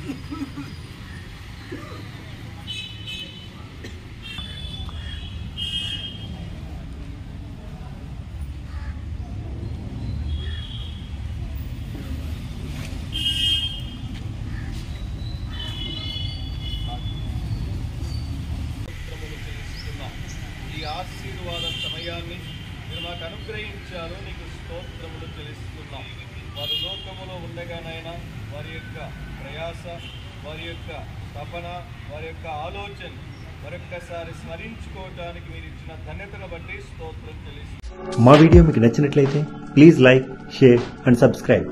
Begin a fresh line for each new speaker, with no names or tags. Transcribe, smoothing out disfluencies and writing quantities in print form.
ఈ ఆశీర్వాద సమయాన్ని మీరు మాకు అనుగ్రహించారు, నీకు స్తోత్రములు చెల్లిస్తున్నాం. వారు లోకములో ఉండగానైనా వారి యొక్క ప్రయాస, వారి యొక్క తపన, వారి యొక్క ఆలోచన మరొక్కసారి స్మరించుకోవడానికి మీరు ఇచ్చిన ధన్యతను బట్టి స్తోత్రం చెల్లిస్తున్నాం.
మా వీడియో మీకు నచ్చినట్లయితే please like, share and subscribe.